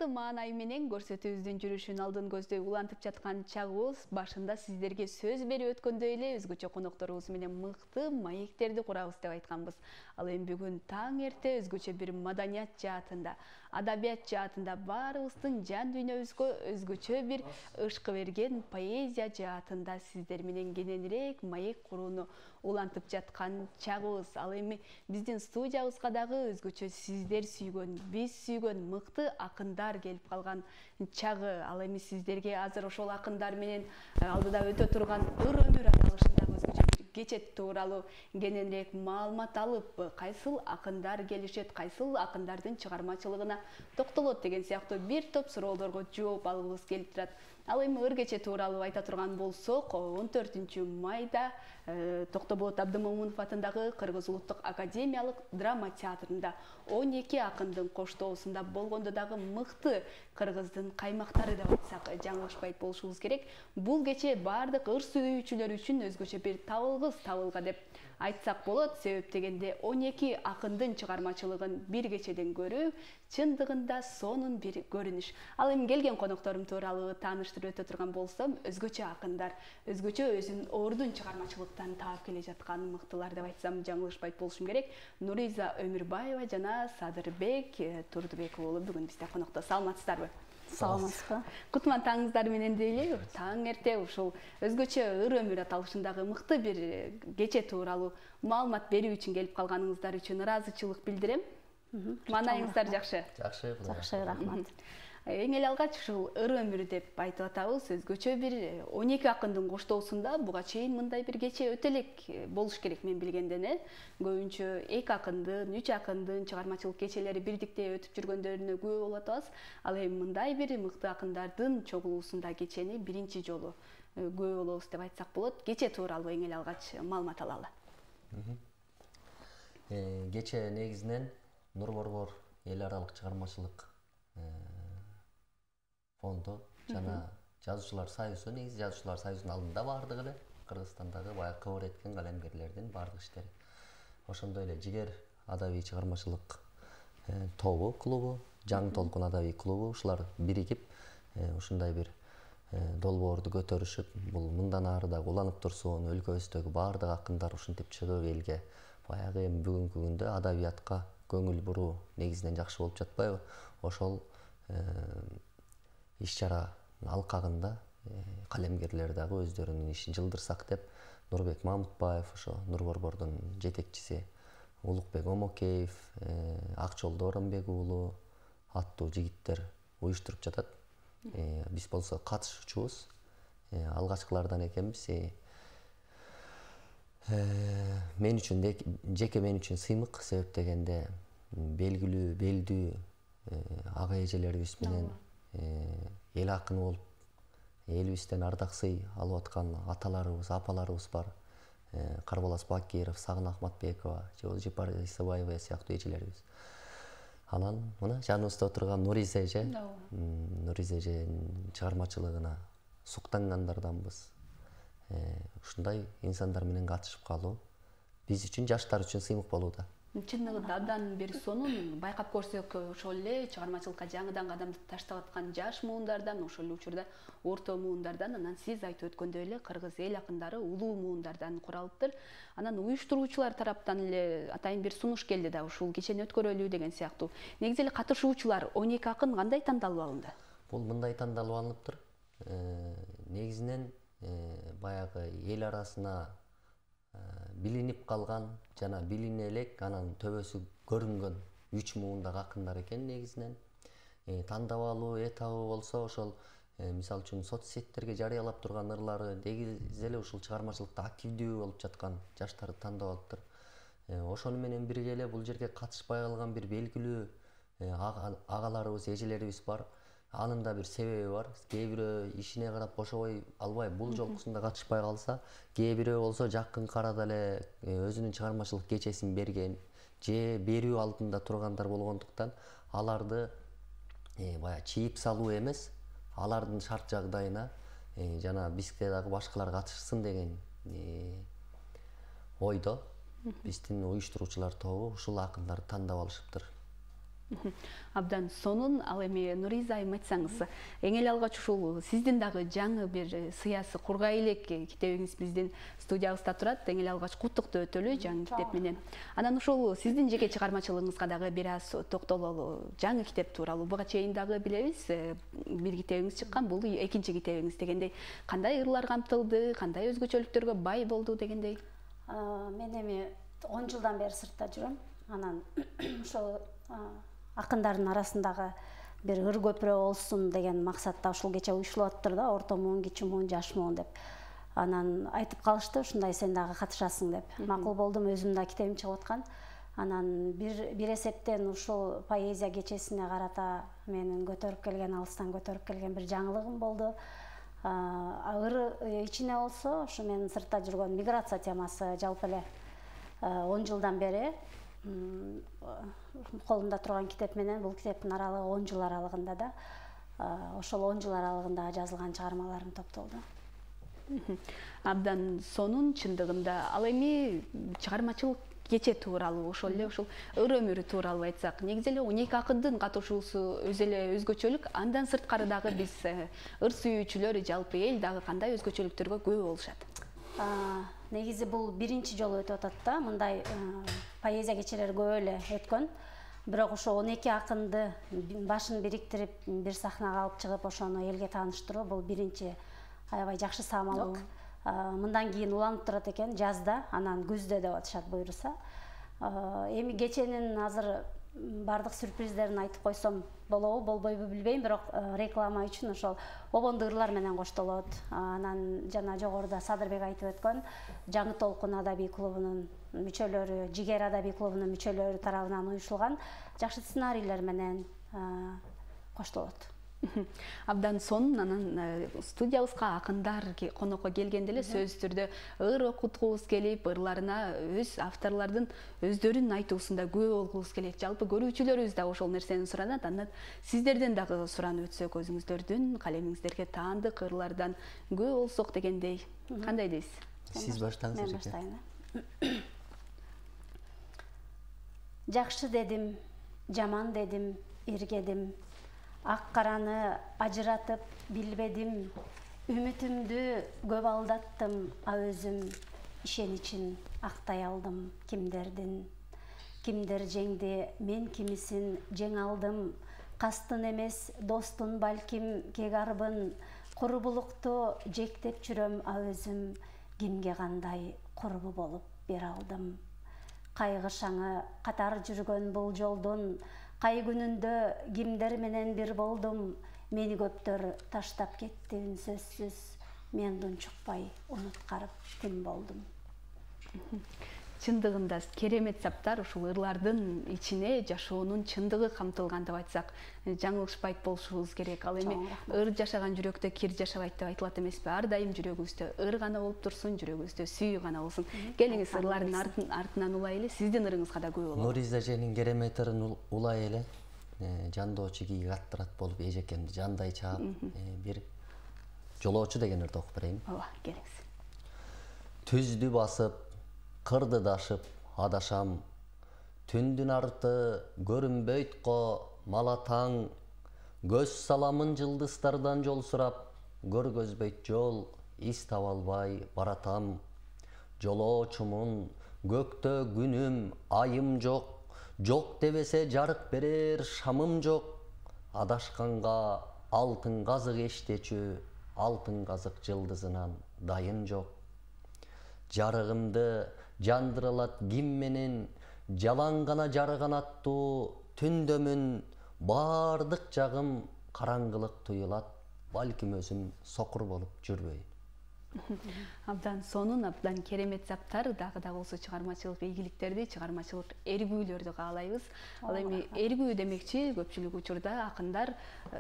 мыкты маанай менен көрсөтүүбүздүн жүрүшүн алдын көздөй улантып жаткан чагыбыз башында сиздерге сөз берип өткөндөй эле өзгөчө конокторубуз менен мыкты маектерди курабыз деп айтканбыз. Ал эми бүгүн таң эрте өзгөчө бир маданият жаатында, адабият жаатында баарыбыздын жан дүйнөбүзгө өзгөчө бир ышкы берген поэзия жаатында сиздер менен кененирээк маек курууну улантып жаткан чагыбыз. Ал эми биздин студиябызга дагы өзгөчө сиздер сүйгөн, биз сүйгөн мыкты акындар келип калган чагы. Ал эми сиздерге азыр ошол акындар менен алдыда өтө турган ыр өмүр аталышындагы өзгөчө бир кече тууралуу кененирээк маалымат алып, кайсыл акындар келишет, кайсыл акындардын чыгармачылыгына токтолот деген сыяктуу бир топ суроолорго жооп алгыбыз келип турат. Ал эми ыр кече тууралуу айта турган болсок, 14-майда Токтоболот Абдымомунов атындагы Кыргыз Улуттук Академиялык драма театрында 12 акындын коштоосунда болгондо дагы мыкты кыргыздын каймактары деп айтсак жаңылышпайт болушубуз керек. Бул кече бардык ыр сүйүүчүлөр үчүн өзгөчө бир табылгыс табылга деп айтсак болот. Себеп дегенде 12 акындын чыгармачылыгын бир кечеден көрүү чындыгында сонун бир көрүнүш. Ал эми келген конокторум тууралуу тааныштырып өтө турган болсом, өзгөчө акындар, өзгөчө өзүнүн ордун чыгармачылыктан таап келе жаткан мыктылар деп айтсам жаңылышпайт болушум керек. Нуриза Өмүрбаева жана Садырбек Турдубек уулу бүгүн бизде конокто. Саламатсыздарбы? Саламатсызбы? Кутман таңыңыздар менен дейли. Таң эрте ушул өзгөчө ыр өмүр аталышындагы мыкты бир кече тууралуу маалымат берүү үчүн келип калганыңыздар үчүн ыраазычылык билдирем. Маанайыңыздар жакшы? Жакшы, рахмат. Эң эле алгач ушул ыр өмүр деп айтып атабыз. Өзгөчө бир 12 акындын коштоосунда буга чейин мындай бир кече өтө элек болуш керек мен билгенден. Көбүнчө 2 акындын, 3 акындын чыгармачылык кечелери бирдикте өтүп жүргөндөрүнө күбө болуп атабыз. Ал эми мындай бир мыкты акындардын чогулуусунда кечени биринчи жолу күбө болобуз деп айтсак болот. Кече тууралуу эң эле алгач маалымат алалы. Кече негизинен Нур Борбор эл аралык чыгармачылык фонду жана жазуучулар союзу, негизи жазуучулар союзунун алдында бардык эле Кыргызстандагы баягы кыбыр эткен калемгерлердин бардык иштери. Ошондой эле Жигер адабий чыгармачылык тобу, клубу, Жаңы толкун адабий клубу ушулар биригип ушундай бир долбоорду көтөрүшүп, бул мындан ары дагы уланып турсун, өлкөбүздөгү бардык акындар ушинтип чыгып элге баягы эми бүгүнкү күндө адабиятка көңүл буруу негизинен жакшы болуп жатпайбы? Ошол иш-чаранын алкагында калемгерлер дагы өздөрүнүн ишин жылдырсак деп Нурбек Мамытбаев, ошо Нур Борбордун жетекчиси Улукбек Омокеев, Акчолдо Оронбек уулу аттуу жигиттер уюштуруп жатат. Биз болсо катышуучубуз, алгачкылардан экенбиз. Мен үчүн жеке мен үчүн сыймык, себеп дегенде белгилүү, белдүү ага эжелерибиз менен эл акыны болуп элибизден ардак сый алып аткан аталарыбыз, апаларыбыз бар. Карболас Бакиров, Сагын Ахматбекова, Жипар Исабаева сыяктуу эжелерибиз. Анан мына жаныбызда отурган Нуриза эже, Нуриза эженин чыгармачылыгына суктангандарданбыз. Ушундай инсандар менен катышып калуу биз үчүн, жаштар үчүн сыймык болууда. Чындыгында абдан бир сонун байкап көрсөк, ошол эле чыгармачылыкка жаңыдан кадам таштап аткан жаш муундардан, ошол эле учурда орто муундардан, анан сиз айтып өткөндөй эле кыргыз эл акындары улуу муундардан куралыптыр. Анан уюштуруучулар тараптан эле атайын бир сунуш келди да, ушул кечени өткөрөлү деген сыяктуу. Негизи эле катышуучулар 12 акын кандай тандалып алынды? Бул мындай тандалып алыныптыр. Негизинен баягы эл арасына билинип калган жана билине элек, анан төбөсү көрүнгөн 3 муундагы акындар экен негизинен. Тандап алуу этабы болсо ошол мисалы үчүн соцсеттерге жарыялап турган ырлары негизи эле ушул чыгармачылыкта активдүү болуп жаткан жаштарды тандап алыптыр. Ошону менен бирге эле бул жерге катышпай калган бир белгилүү агаларыбыз, эжелерибиз бар. Анын да бир себеби бар. Кээ бирөө ишине карап бошобой албай бул жолкусунда катышпай калса, кээ бирөө болсо жакынкы арада эле өзүнүн чыгармачылык кечесин берген, же берүү алдында тургандар болгондуктан аларды баягы чийип салуу эмес, алардын шарт жагдайына жана бизге дагы башкалар катышсын деген ойдо биздин уюштуруучулар тобу ушул акындарды тандап алышыптыр. Абдан сонун. Ал эми Нуриза айым айтсаңыз, эң эле алгач ушул сиздин дагы жаңы бир сыясы кургай элек китебиңиз биздин студиябызда турат. Эң эле алгач куттуктуу өтөлү жаңы китеп менен. Анан ушул сиздин жеке чыгармачылыгыңызга дагы бир аз токтололу. Жаңы китеп тууралуу буга чейин дагы билебиз, бир китебиңиз чыккан, бул экинчи китебиңиз дегендей. Кандай ырлар камтылды, кандай өзгөчөлүктөргө бай болду дегендей? Мен эми 10 жылдан бери сыртта жүрөм. Анан ошол акындардын арасындагы бир ыр көпүрө болсун деген максатта ушул кече уюштулуп атыптыр да, орто муун, кичи муун, жаш муун деп. Анан айтып калышты, ушундай сен дагы катышасың деп. Макул болдум, өзүм да китебим чыгып аткан. Анан бир эсептен ушул поэзия кечесине карата менин көтөрүп келген, алыстан көтөрүп келген бир жаңылыгым болду. Ыр ичине болсо, ушу мен сыртта жүргөн миграция темасы жалпы эле 10 жылдан бери колумда турган китеп менен бул китептин аралыгы 10 жыл аралыгында да ошол 10 жыл аралыгында жазылган чыгармаларым топтолду. Абдан сонун чындыгында. Ал эми чыгармачылык кече тууралуу, ошол эле ушул ыр өмүрү тууралуу айтсак, негизи эле 12 акындын катышуусу өз эле өзгөчөлүк. Андан сырткары дагы биз ыр сүйүүчүлөр, жалпы эл дагы кандай өзгөчөлүктөргө күбө болушат? Негизи бул биринчи жолу өтүп атат да, мындай поэзия кечелери көп эле өткөн. Бирок ошо 12 акынды башын бириктирип, бир сахнага алып чыгып, ошону элге тааныштыруу бул биринчи аябай жакшы саамалык. Мындан кийин уланып турат экен жазда, анан күздө деп атышат буйруса. Эми кеченин азыр бардык сюрприздерин айтып койсом болобу, болбойбу билбейм, бирок реклама үчүн ошол обондуу ырлар менен коштолот. Анан жана жогоруда Садырбек айтып өткөн Жаңы толкун адабий клубунун мүчөлөрү, Жигер адабий клубунун мүчөлөрү тарабынан уюшулган жакшы сценарийлер менен коштолот. Абдан сонун. Анан студиябызга акындар конокко келгенде эле сөзсүз түрдө ыр окуткубуз келип, ырларына өз авторлордун өздөрүнүн айтуусунда күбө болгубуз келет. Жалпы көрүүчүлөрүбүз да ошол нерсени суранат. Андан сиздерден дагы суранып өтсөк, өзүңүздөрдүн калемиңиздерге таандык ырлардан күбө болсок дегендей. Кандай дейсиз? Сиз баштаңыз. Мен баштайын. Жакшы дедим, жаман дедим, иргедим. Ак караны ажыратып билбедим, үмүтүмдү көп алдаттым, өзүм ишеничин актай алдым кимдердин. Кимдер жеңди, мен кимисин жең алдым, кастын эмес достун балким кек арбын, курбулукту жектеп жүрөм өзүм, кимге кандай курбу болуп бере алдым. Кайгы шаңы катар жүргөн бул жолдун, кай күнүндө кимдер менен бир болдум, мени көптөр таштап кетти үнсөзсүз, мен дунчукпай унуткарып тим болдум. Чындыгында керемет саптар, ушул ырлардын ичине жашоонун чындыгы камтылган деп айтсак, жаңылышпайт болушубуз керек. Ал эми ыр жашаган жүрөктө кир жашабайт деп айтылат эмеспи? Ар дайым жүрөгүбүздө ыр гана болуп турсун, жүрөгүбүздө сүйүү гана болсун. Келиңиз ырлардын артынан улай эле, сиздин ырыңызга да күбө бололу. Нуриза эженин керемет ырын улай эле, жандоочу кийик аттырат болуп эжекемди жандай чаап, бир жолоочу деген ырды окуп берейин. Ооба, келиңиз. Түздү басып, кырды дашып адашам, түндүн арты көрүнбөйт го малатаң, көз саламын жылдыздардан жол сурап, көргөзбөйт жол, из таба албай баратам. Жолоочумун, көктө күнүм, айым жок, жок дебесе жарык берер шамым жок. Адашканга алтын казык эштечү, алтын казык жылдызынан дайын жок. Жарыгымды жандыралат ким менен, жалаң гана жарыган аттуу түндөмүн, бардык жагым караңгылык туюлат, балким өзүм сокур болуп жүрбөйүн. Абдан сонун, абдан керемет саптар, дагы да болсо чыгармачылык ийгиликтерди, чыгармачылык эргүүлөрдү каалайбыз. Ал эми эргүү демекчи көпчүлүк учурда акындар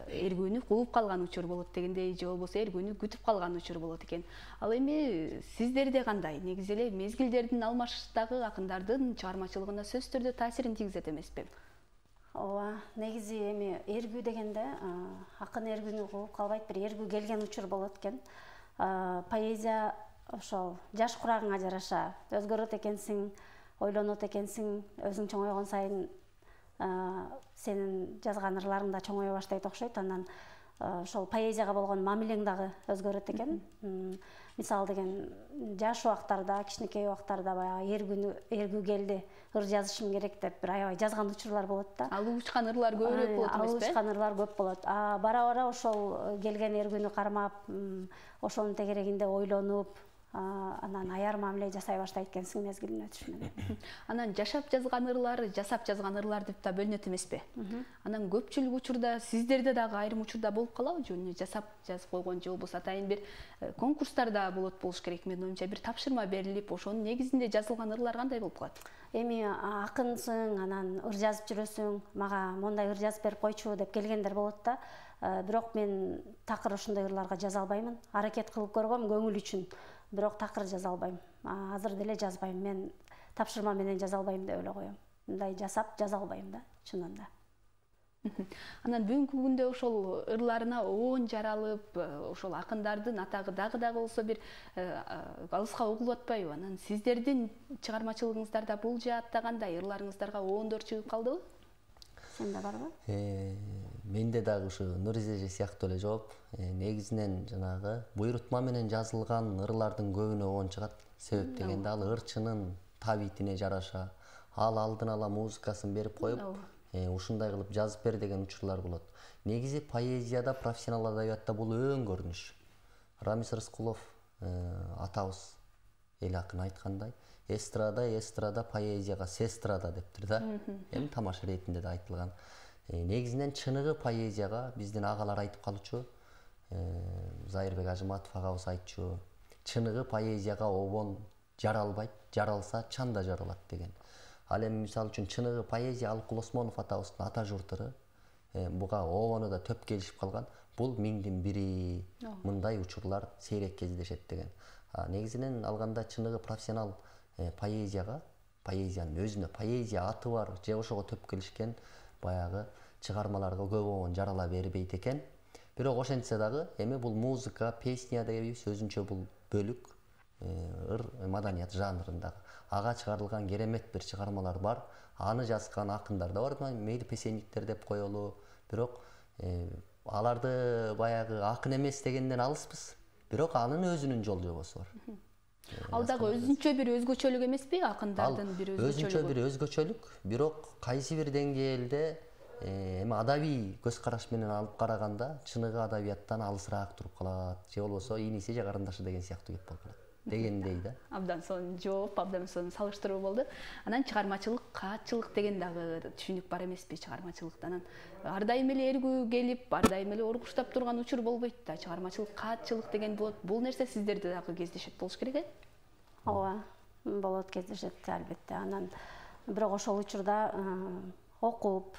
эргүүнү кууп калган учур болот дегендей, же болбосо эргүүнү күтүп калган учур болот экен. Ал эми сиздерде кандай? Негизи эле мезгилдердин алмашыштагы акындардын чыгармачылыгына сөзсүз түрдө таасирин тийгизет эмеспи? Ооба, негизи эми эргүү дегенде акын эргүүнү кууп калбайт, бир эргүү келген учур болот экен. Поэзия ошол жаш курагыңа жараша өзгөрөт экенсиң, ойлонот экенсиң, өзүң чоңойгон сайын сенин жазган ырларың да чоңое баштайт окшойт. Анан ошол поэзияга болгон мамилең дагы өзгөрөт экен. Мисалы деген жаш убактарда, кичинекей убактарда баягы эргүү келди, ыр жазышым керек деп бир аябай жазган учурлар болот да. Алып учкан ырлар көбүрөөк болот эмеспи? Алып учкан ырлар көп болот. Бара-бара ошол келген эргүүнү кармап, ошонун тегерегинде ойлонуп, анан аяр мамиле жасай баштайт экенсиң мезгилине өтүш менен. Анан жашап жазган ырлар, жасап жазган ырлар деп да бөлүнөт эмеспи? Анан көпчүлүк учурда сиздерде дагы айрым учурда болуп калабы, жөн жасап жазып койгон же болбосо атайын бир конкурстарда болуш керек. Менин оюмча бир тапшырма берилип, ошонун негизинде жазылган ырлар кандай болуп калат? Эми акынсың, анан ыр жазып жүрөсүң, мага мондай ыр жазып берип койчу деп келгендер болот да. Бирок мен такыр ошондой ырларга жаза албаймын. Аракет кылып көргөм көңүл үчүн. Бирок такыр жаза албайм. Азыр деле жазбайм. Мен тапшырма менен жаза албайм деп эле коем. Мындай жасап жаза албайм да, чынында. Анан бүгүнкү күндө ошол ырларына оон жаралып, ошол акындардын атагы дагы болсо бир алыска угулуп атпайбы? Анан сиздердин чыгармачылыгыңыздарда бул жаатта кандай ырларыңыздарга оондор чыгып калдыбы? Сенде барбы? Менде дагы ушу Нуриза эже сыяктуу эле жооп. Негизинен жанагы буйрутма менен жазылган ырлардын көбүнө оон чыгат. Себеп дегенде ал ырчынын табитине жараша, ал алдын ала музыкасын берип коюп, ушундай кылып жазып бер деген учурлар болот. Негизи поэзияда, профессионал адабиятта бул өң көрүнүш. Рамис Рыскулов атабыз эл акын айткандай, эстрада поэзияга сестрада дептир да. Эми тамаша иретинде да айтылган. Негизинен чыныгы поэзияга биздин агалар айтып калчу, Зайырбек Ажыматов агабыз айтчу, чыныгы поэзияга обон жаралбайт, жаралса чанда жаралат деген. Ал эми мисалы үчүн чыныгы поэзия Алыкул Осмонов атабыздын ата журтыры, буга обону да төп келишип калган. Бул миңдин бири мындай учурлар сейрек кездешет деген. Негизинен алганда чыныгы профессионал поэзияга, поэзиянын өзүнө поэзия аты бар, же ошого төп келишкен баягы чыгармаларга көп обон жарала бербейт экен. Бирок ошентсе дагы эми бул музыка, песня дегенбиз өзүнчө бул бөлүк ыр маданият жанрындагы. Ага чыгарылган керемет бир чыгармалар бар. Аны жазган акындар да бар, мейли песенниктер деп коелу. Бирок аларды баягы акын эмес дегенден алыспыз. Бирок анын өзүнүн жол жобосу бар. Ал дагы өзүнчө бир өзгөчөлүк эмеспи? Акындардын бир өзгөчөлүгү. Өзүнчө бир өзгөчөлүк, бирок кайсы бир деңгээлде эми адабий көз караш менен алып караганда чыныгы адабияттан алысыраак туруп калат. Же болбосо иниси же карындашы деген сыяктуу кеп калат. Дегендей да. Абдан сонун жооп, абдан сонун салыштыруу болду. Анан чыгармачылык, каатчылык деген дагы түшүнүк бар эмеспи чыгармачылыкта? Анан ар дайым эле эргүү келип, ар дайым эле оргуштап турган учур болбойт да. Чыгармачылык, каатчылык деген болот. Бул нерсе сиздерде дагы кездешет болуш керек э? Ооба, болот, кездешет албетте. Анан бирок ошол учурда окуп,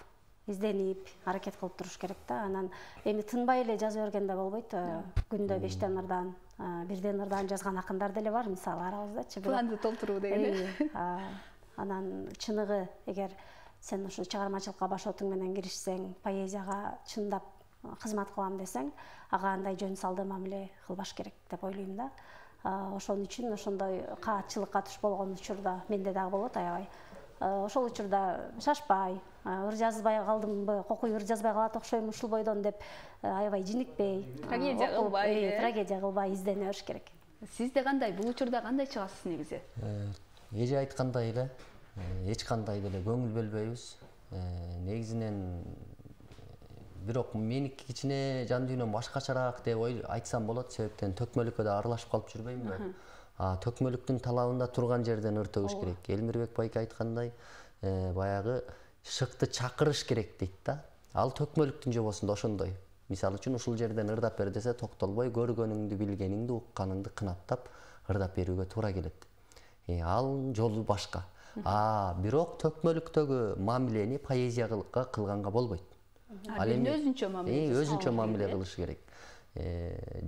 изденип, аракет кылып туруш керек да. Анан эми тынбай эле жаза бергенде болбойт. Күндө 5 ырдан, 1 ырдан жазган акындар деле бар, мисалы арабыздачы. Планды толтуруу деген. Анан чыныгы эгер сен ушу чыгармачылыкка баш отуң менен киришсең, поэзияга чындап кызмат кылам десең, ага андай жөн салдуу мамиле кылбаш керек деп ойлойм да. Ошон үчүн ошондой каатчылыкка туш болгон учурда менде дагы болот аябай. Ошол учурда шашпай, ыр жазбай калдымбы, кокуй ыр жазбай калат окшойм ушул бойдон деп аябай жиникпей, трагедия кылбай издене бериш керек. Сизде кандай, бул учурда кандай чыгасыз негизи? Эже айткандай эле, эч кандай деле көңүл бөлбөйбүз. Негизинен бирок меники кичине жан дүйнөм башкачараак деп айтсам болот, себептен төкмөлүккө да аралашып калып жүрбөймүнбү? Төкмөлүктүн талабында турган жерден ыр төгүш керек. Элмирбек байке айткандай, баягы шыкты чакырыш керек дейт да. Ал төкмөлүктүн жобосунда ошондой. Мисалы үчүн ушул жерден ырдап бер десе, токтолбой көргөнүңдү, билгениңди, укканыңды кынаттап ырдап берүүгө туура келет. Ал жолу башка. Бирок төкмөлүктөгү мамилени поэзияга кылганга болбойт. Ал эми өзүнчө мамиле. Өзүнчө мамиле кылыш керек.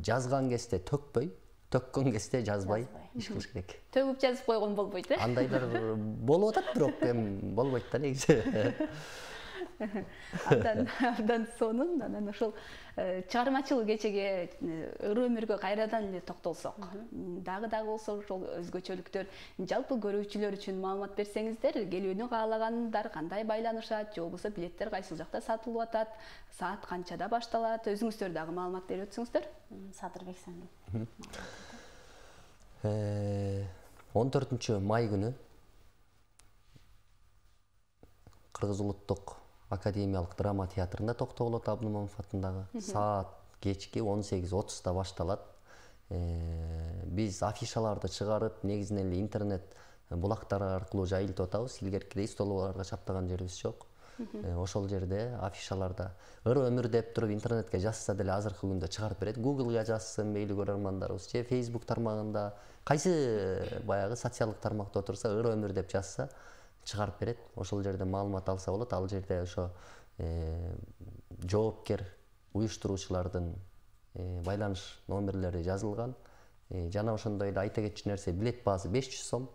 Жазган кезде төкпөй, төккөн кезде жазбай иш кылыш керек. Төгүп жазып койгон болбойт э? Андайлар болуп атат, бирок эми болбойт да негизи. Абдан сонун. Анан ошол чыгармачылык кечеге ыры өмүргө кайрадан эле токтолсок. Дагы болсо ошол өзгөчөлүктөр жалпы көрүүчүлөр үчүн маалымат берсеңиздер, келүүнү каалагандар кандай байланышат, же болбосо билеттер кайсыл жакта сатылып атат, саат канчада башталат, өзүңүздөр дагы маалымат берип өтсөңүздөр. Садырбек Сандин. 14 май күнү Кыргыз улуттук академиялык драма театрында токтогулат Абдымаматов атындагы саат кечки 18:30 башталат. Биз афишаларды чыгарып, негизинен эле интернет булактары аркылуу жайылтып атабыз. Илгеркидей столбарларга чаптаган жерибиз жок. Ошол жерде афишаларда ыры өмүр деп туруп интернетке жазса деле азыркы күндө чыгарып берет. Google'га жазсын мейли көрөрмандарыбыз, же Facebook тармагында, кайсы баягы социалдык тармакта отурса ыры өмүр деп жазса чыгарып берет. Ошол жерде маалымат алса болот. Ал жерде ошо жоопкер уюштуруучулардын байланыш номерлери жазылган. Жана ошондой эле айта кетчү нерсе, билет баасы 500 сом.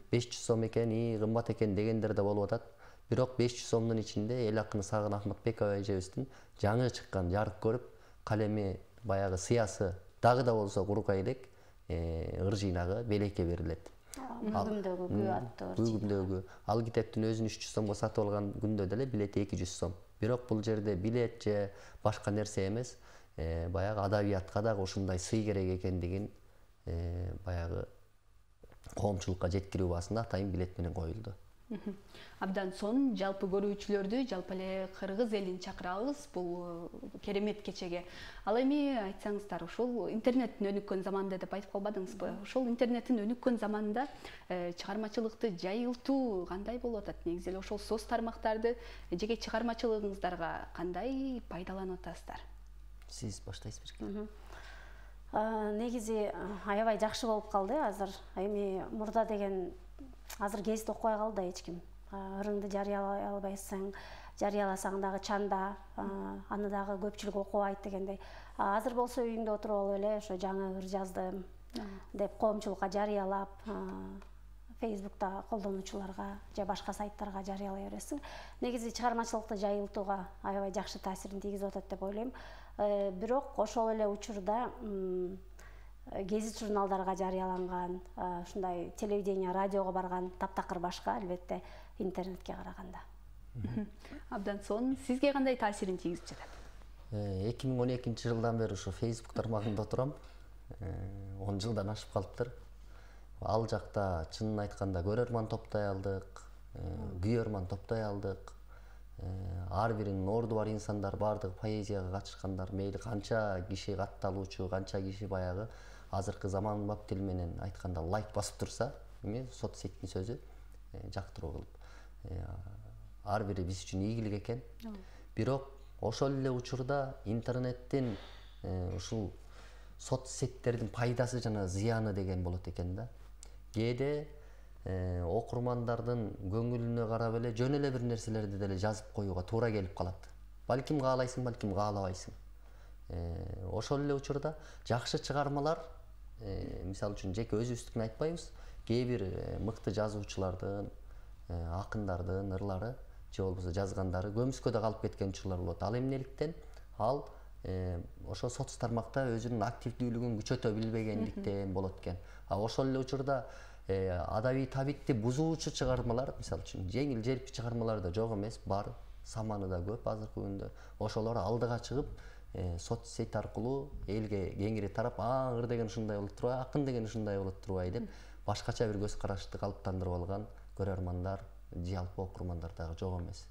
500 сом экен, кымбат экен дегендер да болуп атат. Бирок 500 сомдун ичинде эл акыны Сагын Ахматбекова эжебиздин жаңы чыккан жарык көрүп, калеми баягы сыясы дагы да болсо кургай элек ыр жыйнагы белекке берилет. Бүгүмдөгү аттуу. Бүгүмдөгү. Ал китептин өзүн 300 сомго сатып алган күндө деле билети 200 сом. Бирок бул жерде билет же башка нерсе эмес, баягы адабиятка дагы ушундай сый керек экендигин баягы коомчулукка жеткирүү баасында атайын билет менен коюлду. Абдан сонун, жалпы көрүүчүлөрдү, жалпы эле кыргыз элин чакырабыз бул керемет кечеге. Ал эми айтсаңыздар, ушул интернеттин өнүккөн заманында деп айтып калбадыңызбы? Ушул интернеттин өнүккөн заманында чыгармачылыкты жайылтуу кандай болуп атат? Негизи эле ошол соц тармактарды жеке чыгармачылыгыңыздарга кандай пайдаланып атасыздар? Сиз баштайсызбы? Негизи аябай жакшы болуп калды азыр. Эми мурда деген азыр гезит окубай калды эч ким. Ырыңды жарыялай албайсың, жарыяласаң дагы чанда, аны дагы көпчүлүк окубайт дегендей. Азыр болсо үйүңдө отуруп алып эле ошо жаңы ыр жаздым деп коомчулукка жарыялап, Facebook'та колдонуучуларга же башка сайттарга жарыялай бересиң. Негизи чыгармачылыкты жайылтууга аябай жакшы таасирин тийгизип атат деп ойлойм. Бирок ошол эле учурда гезит журналдарга жарыяланган, ушундай телевидение, радиого барган таптакыр башка, албетте интернетке караганда. Абдан сонун. Сизге кандай таасирин тийгизип жатат? 2012-жылдан бери ушу Facebook тармагында отурам. 10 жылдан ашып калыптыр. Ал жакта чынын айтканда көрөрман топтой алдык, күйөрман топтой алдык. Ар биринин орду бар инсандар, бардыгы поэзияга катышкандар, мейли канча киши катталуучу, канча киши баягы азыркы заманбап тил менен айтканда лайк басып турса, эми соцсеттин сөзү жактыруу кылып. Ар бири биз үчүн ийгилик экен. Бирок ошол эле учурда интернеттин ушул соцсеттердин пайдасы жана зыяны деген болот экен да. Кээде окурмандардын көңүлүнө карап эле жөн эле бир нерселерди деле жазып коюуга туура келип калат. Балким каалайсың, балким каалабайсың. Ошол эле учурда жакшы чыгармалар, мисалы үчүн жеке өзүбүздүкүн айтпайбыз, кээ бир мыкты жазуучулардын, акындардын ырлары же болбосо жазгандары көмүскөдө калып кеткен учурлар болот. Ал эмнеликтен? Ал ошо соц тармакта өзүнүн активдүүлүгүн күчөтө билбегендиктен болот экен. Ошол эле учурда адабий табитти бузуучу чыгармалар, мисалы үчүн жеңил желпи чыгармалар да жок эмес, бар, саманы да көп азыркы күндө. Ошолор алдыга чыгып, соцсет аркылуу элге кеңири тарап, ыр деген ушундай болуп турбайбы, акын деген ушундай болуп турбайбы деп башкача бир көз карашты калыптандырып алган көрөрмандар, жалпы окурмандар дагы жок эмес.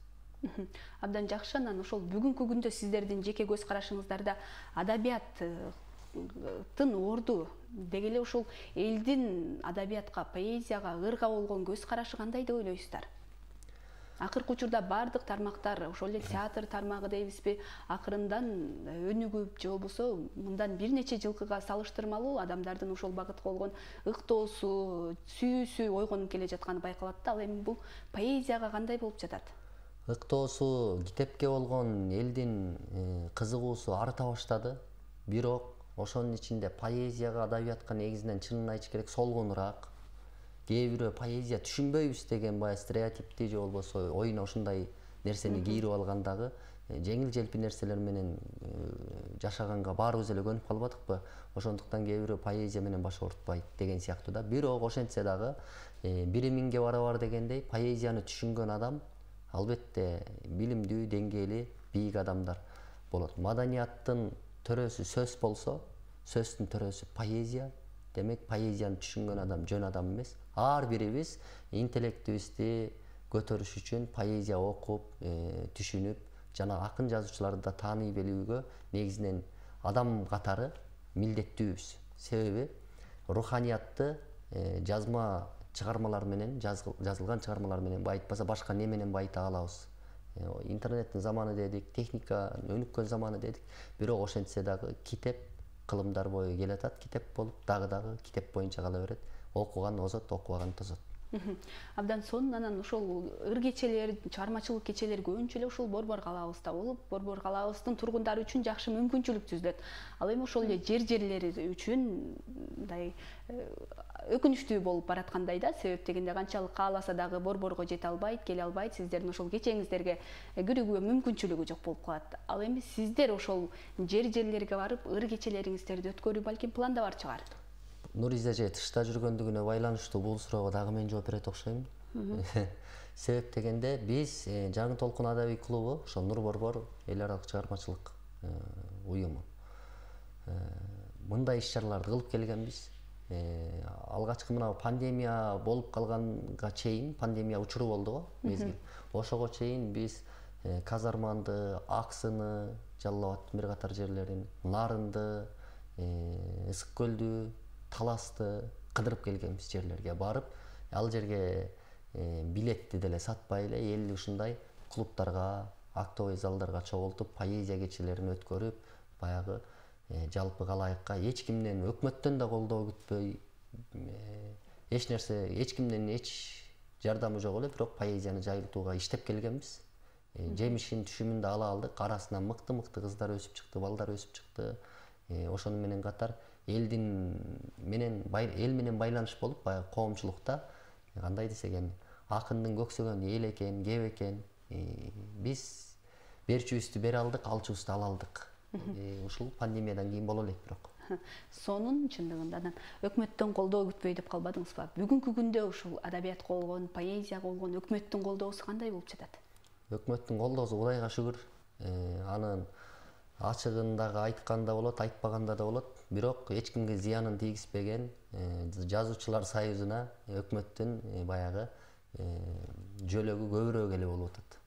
Абдан жакшы. Анан ошол бүгүнкү күндө сиздердин жеке көз карашыңыздарда адабияттын орду деги эле ушул элдин адабиятка, поэзияга, ырга болгон көз карашы кандай деп ойлойсуздар? Акыркы учурда бардык тармактар, ошол эле театр тармагы дейбизби, акырындан өнүгүп, же болбосо мындан бир нече жылкыга салыштырмалуу адамдардын ошол багытка болгон ыктоосу, сүйүүсү ойгонуп келе жатканы байкалат да. Ал эми бул поэзияга кандай болуп жатат? Ыктоосу, китепке болгон элдин кызыгуусу арта баштады. Бирок ошонун ичинде поэзияга, адабиятка негизинен чынын айтыш керек солгонураак. Кээ бирөө поэзия түшүнбөйбүз деген баягы стереотипти же болбосо оюна ушундай нерсени кийирип алгандагы жеңил желпи нерселер менен жашаганга баарыбыз эле көнүп калбадыкпы, ошондуктан кээ бирөө поэзия менен баш оорутпайт деген сыяктуу да. Бирок ошентсе дагы бири миңге барабар дегендей поэзияны түшүнгөн адам албетте билимдүү, деңгээли, бийик адамдар болот. Маданияттын төрөсү сөз болсо, сөздүн төрөсү поэзия. Демек поэзияны түшүнгөн адам жөн адам эмес. Ар бирибиз интеллектибизди көтөрүш үчүн поэзия окуп, түшүнүп, жана акын жазуучуларды да тааный билүүгө негизинен адам катары милдеттүүбүз. Себеби руханиятты жазма чыгармалар менен, жазылган чыгармалар менен байытпаса башка не менен байыта алабыз? Интернеттин заманы дедик, техника өнүккөн заманы дедик. Бирок ошентсе дагы китеп кылымдар бою келатат, китеп болуп, дагы китеп боюнча кала берет. Окуган озот, окубаган тозот. Абдан сонун анан ошол ыр кечелер, чыгармачылык кечелер көбүнчө эле ушул Борбор калаабызда болуп, Борбор калаабыздын тургундары үчүн жакшы мүмкүнчүлүк түзүлөт. Ал эми ошол эле жерлери үчүн мындай өкүнүчтүү болуп бараткандай да, себеп дегенде канчалык кааласа дагы Борборго жете албайт, келе албайт, сиздердин ошол кечеңиздерге кирүүгө мүмкүнчүлүгү жок болуп калат. Ал эми сиздер ошол жерлерге барып ыр кечелериңиздерди өткөрүү балким планда бар чыгар. Нуриза эже тышта жүргөндүгүнө байланыштуу бул суроого дагы мен жооп берет окшойм. Себеп дегенде биз Жаңы толкун адабий клубу, ошо Нур Борбор эл аралык чыгармачылык уюму. Мындай иш-чараларды кылып келгенбиз. Алгачкы мына пандемия болуп калганга чейин, пандемия учуру болду го, мезгил. Ошого чейин биз Казарманды, Аксыны, Жалал Абадтын бир катар жерлерин, Нарынды, Ысык көлдү, Таласты кыдырып келгенбиз жерлерге барып, ал жерге билетти деле сатпай эле элди ушундай клубтарга, актовый залдарга чогултуп, поэзия кечелерин өткөрүп, баягы жалпы калайыкка эч кимден, өкмөттөн да колдоо күтпөй, эч нерсе, эч кимден эч жардамы жок эле, бирок поэзияны жайылтууга иштеп келгенбиз. Жемишин, түшүмүн да ала алдык. Арасынан мыкты кыздар өсүп чыкты, балдар өсүп чыкты. Ошону менен катар эл менен байланыш болуп, баягы коомчулукта кандай десек эми акындын көксөгөн эл экен, кеп экен. Биз берчүбүздү бере алдык, алчубузду ала алдык. Ушул пандемиядан кийин боло элек бирок. Сонун чындыгында анан өкмөттөн колдоо күтпөй деп калбадыңызбы? Бүгүнкү күндө ушул адабиятка болгон, поэзияга болгон өкмөттүн колдоосу кандай болуп жатат? Өкмөттүн колдоосу Кудайга шүгүр. Анын ачыгындагы айтканда болот, айтпаганда да болот. Бирок эч кимге зыянын тийгизбеген жазуучулар союзуна өкмөттүн баягы жөлөгү көбүрөөк эле болуп атат.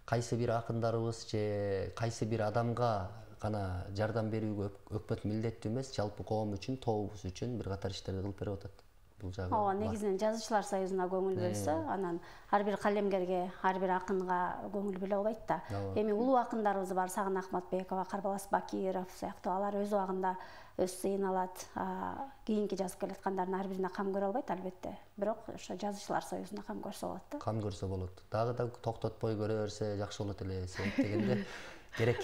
Кайсы бир акындарыбыз же кайсы бир адамга гана жардам берүүгө өкмөт милдеттүү эмес, жалпы коом үчүн, тобубуз үчүн бир катар иштерди кылып берип атат. Бул жагы. Ооба, негизинен жазуучулар союзуна көңүл бөлсө, анан ар бир калемгерге, ар бир акынга көңүл бөлө албайт да. Эми улуу акындарыбыз бар, Сагын Акматбекова, Карбалас Бакиров сыяктуу, алар өз убагында өз сыйын алат. Кийинки жазып келаткандардын ар бирине кам көрө албайт албетте. Бирок ошо жазуучулар союзуна кам көрсө болот да. Кам көрсө болот. Дагы да токтотпой көрө берсе жакшы болот эле, себеп дегенде керек.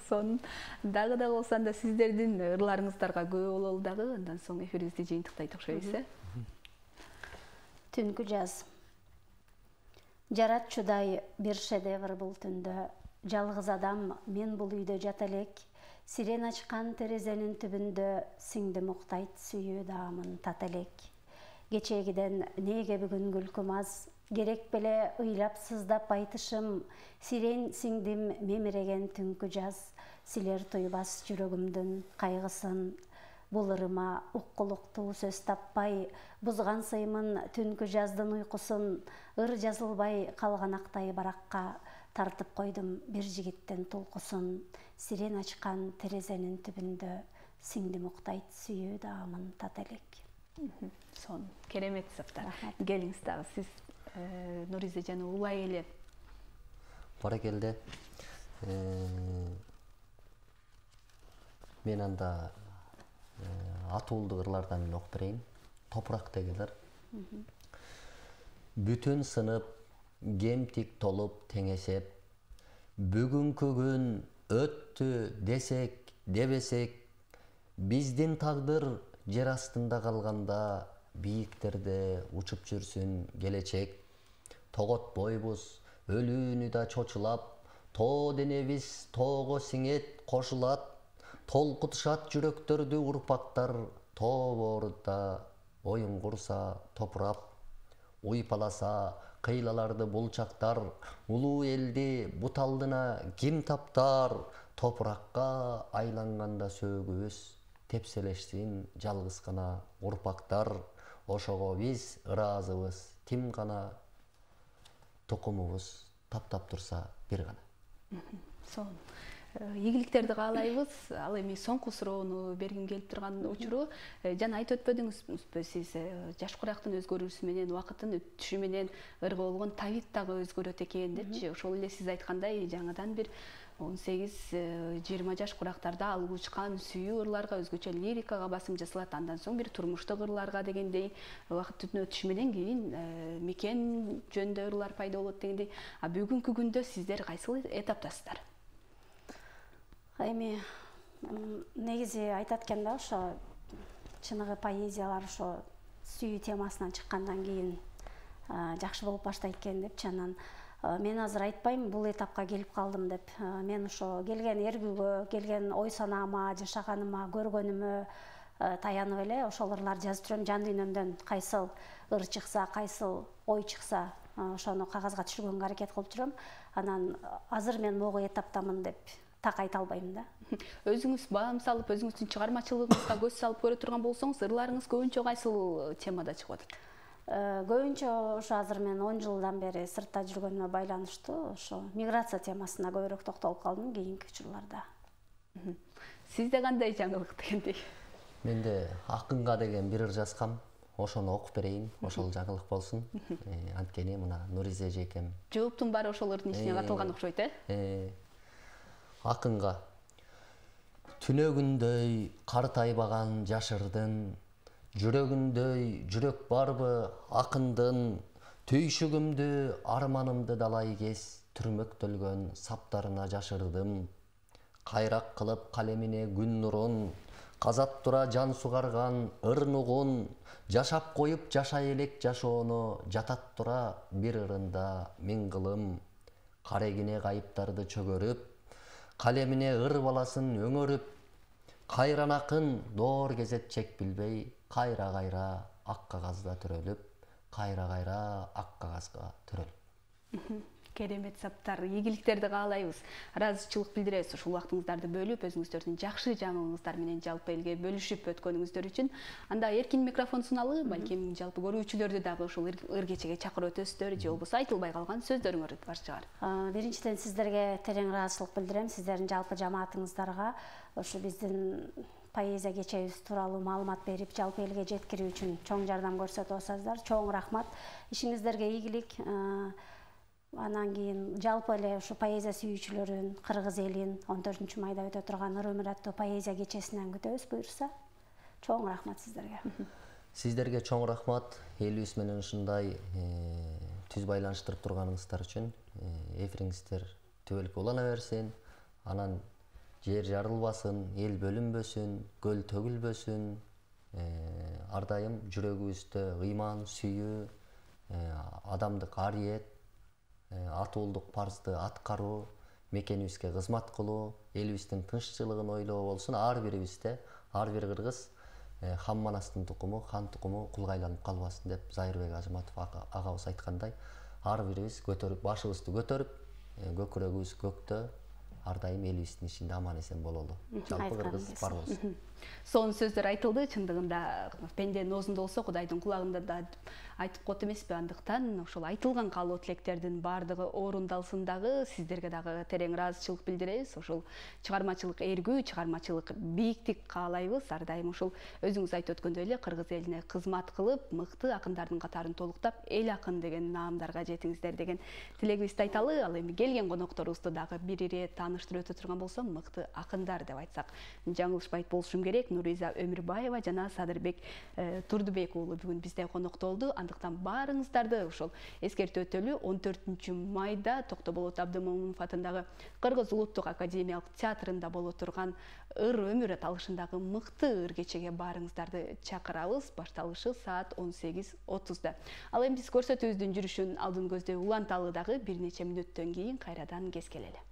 Сон дагы да болсо анда сиздердин ырларыңыздарга көп бололу дагы, андан соң эфирибизди жыйынтыктайт окшойбуз. Түнкү жаз. Жаратчудай бир шедевр бул түндө. Жалгыз адам мен бул үйдө жата элек. Сирен ачкан терезенин түбүндө сиңдим уктайт сүйүү даамын тата элек. Кечегиден неге бүгүн күлкүм аз? Керек беле ыйлап сыздап айтышым, сирен сиңдим мемиреген түнкү жаз, силер туйбас жүрөгүмдүн кайгысын. Бул ырыма уккулуктуу сөз таппай, бузган сыймын түнкү жаздын уйкусун, ыр жазылбай калган актай баракка, тартып койдум бир жигиттин тулкусун, сирен ачкан терезенин түбүндө сиңдим уктайт сүйүү даамын тата элек. Сон керемет сыптар. Келиңиз дагы сиз Нуриза жана улай эле. Баракелде. Мен анда атуулдуу ырлардан окуп берейин. Топурак дегилер. Бүтүн сынып, кемтик толуп теңесеп, бүгүнкү күн өттү десек, дебесек, биздин тагдыр жер астында калганда, бийиктерде учуп жүрсүн келечек. тоготпойбуз өлүүнү да чочулап, тоо денебиз тоого сиңет кошулат, толкутушат жүрөктөрдү урпактар, тоо боорунда оюн курса топурап, уйпаласа кыйлаларды булчактар, улуу элди бут алдына ким таптар, топуракка айланганда сөөгүбүз тепселешсин жалгыз гана урпактар, ошого биз ыраазыбыз, тим гана тукумубуз таптап турса бир гана. Сонун. Ийгиликтерди каалайбыз. Ал эми соңку суроону бергим келип турган учуру, жана айтып өтпөдүңүзбү сиз жаш курактын өзгөрүүсү менен, убакыттын өтүшү менен ыргы болгон табит дагы өзгөрөт экен депчи. Ошол эле сиз айткандай жаңыдан бир 18-20 жаш курактарда алгы учкан сүйүү ырларга, өзгөчө лирикага басым жасалат. Андан соң бир турмуштук ырларга дегендей, убакыттын өтүшү менен кийин мекен жөнүндө ырлар пайда болот дегендей. А бүгүнкү күндө сиздер кайсыл этаптасыздар? Эми негизи айтат экен да, ошо чыныгы поэзиялар ошо сүйүү темасынан чыккандан кийин жакшы болуп баштайт экен депчи. Анан мен азыр айтпайм бул этапка келип калдым деп. Мен ошо келген эргүүгө, келген ой санаама, жашаганыма, көргөнүмө таянып эле ошол ырларды жазып жүрөм. Жан дүйнөмдөн кайсыл ыр чыкса, кайсыл ой чыкса, ошону кагазга түшүргөнгө аракет кылып жүрөм. Анан азыр мен могу этаптамын деп так айта албайм да. Өзүңүз баам салып, өзүңүздүн чыгармачылыгыңызга көз салып көрө турган болсоңуз, ырларыңыз көбүнчө кайсыл темада чыгып атат? Көбүнчө ошо азыр мен 10 жылдан бери сыртта жүргөнүмө байланыштуу ошо миграция темасына көбүрөөк токтолуп калдым кийинки учурларда. Сизде кандай жаңылык дегендей? Менде акынга деген бир ыр жазгам. Ошону окуп берейин, ошол жаңылык болсун. Анткени мына Нуризе эжекем. Жооптун баары ошолордун ичине катылган окшойт, Акынга түнөгүндөй картайбаган жашырдын, жүрөгүндөй жүрөк барбы акындын, түйшүгүмдү арманымды далай кез, түрмөктөлгөн саптарына жашырдым. Кайрак кылып калемине күн нурун, казап тура жан сугарган ыр нугун, жашап коюп жашай элек жашоону, жатат тура бир ырында миң кылым. Карегине кайыптарды чөгөрүп, калемине ыр баласын өңөрүп, кайран акын доор кезет чек билбей, кайра-кайра ак кагазда төрөлүп, кайра-кайра ак кагазга төрөлүп. Керемет саптар, ийгиликтерди каалайбыз. Ыраазычылык билдиребиз ушул убактыңыздарды бөлүп, өзүңүздөрдүн жакшы жаңылыгыңыздар менен жалпы элге бөлүшүп өткөнүңүздөр үчүн. Анда эркин микрофон суналып, балким жалпы көрүүчүлөрдү дагы ушул ыр кечеге чакырып өтөсүздөр, же болбосо айтылбай калган сөздөрүңөр бар чыгар. Биринчиден сиздерге терең ыраазычылык билдирем. Сиздердин жалпы жамаатыңыздарга ушу биздин поэзия кечебиз тууралуу маалымат берип, жалпы элге жеткирүү үчүн чоң жардам көрсөтүп атасыздар. Чоң рахмат. Ишиңиздерге ийгилик. Анан кийин жалпы эле ушу поэзия сүйүүчүлөрүн, кыргыз элин 14-майда өтө турган ыр өмүр аттуу поэзия кечесинен күтөбүз буюрса. Чоң рахмат сиздерге. Сиздерге чоң рахмат. Элибиз менен ушундай түз байланыштырып турганыңыздар үчүн. Эфириңиздер түбөлүккө улана берсин. Анан жер жарылбасын, эл бөлүнбөсүн, көл төгүлбөсүн. Ар дайым жүрөгүбүздө ыйман, сүйүү, адамдык ариет, атуулдук парзды аткаруу, мекенибизге кызмат кылуу, элибиздин тынччылыгын ойлоо болсун. Ар бирибизде, ар бир кыргыз хан Манастын тукуму, хан тукуму кулга айланып калбасын деп Зайырбек Ажыматов агабыз айткандай, ар бирибиз көтөрүп, башыбызды көтөрүп, көкүрөгүбүз көктө, ар дайым элибиздин ичинде аман эсен бололу. Жалпы кыргыз бар болсун. Сонун сөздөр айтылды. Чындыгында пенденин оозунда болсо Кудайдын кулагында да айтып коет эмеспи? Андыктан ошол айтылган каалоо тилектердин баардыгы орундалсын дагы. Сиздерге дагы терең ыраазычылык билдиребиз. Ошол чыгармачылык эргүү, чыгармачылык бийиктик каалайбыз. Ар дайым ушул өзүңүз айтып өткөндөй эле кыргыз элине кызмат кылып, мыкты акындардын катарын толуктап, эл акын деген наамдарга жетиңиздер деген тилегибизди айталы. Ал эми келген конокторубузду дагы бир ирет тааныштырып өтө турган болсом, мыкты акындар деп айтсак жаңылышпайт болушум керек. керек, Нуриза Өмүрбаева жана Садырбек Турдубек уулу бүгүн бизде конокто болду. Андыктан баарыңыздарды ошол эскертүүтөлүү 14 майда Токтоболот Абдымомунов атындагы Кыргыз Улуттук академиялык театрында боло турган ыр өмүр аталышындагы мыкты ыр кечеге баарыңыздарды чакырабыз. Башталышы саат 18:30. Ал эми биз көрсөтүүбүздүн жүрүшүн алдын көздөй уланталы дагы бир нече мүнөттөн кийин кайрадан кескелели.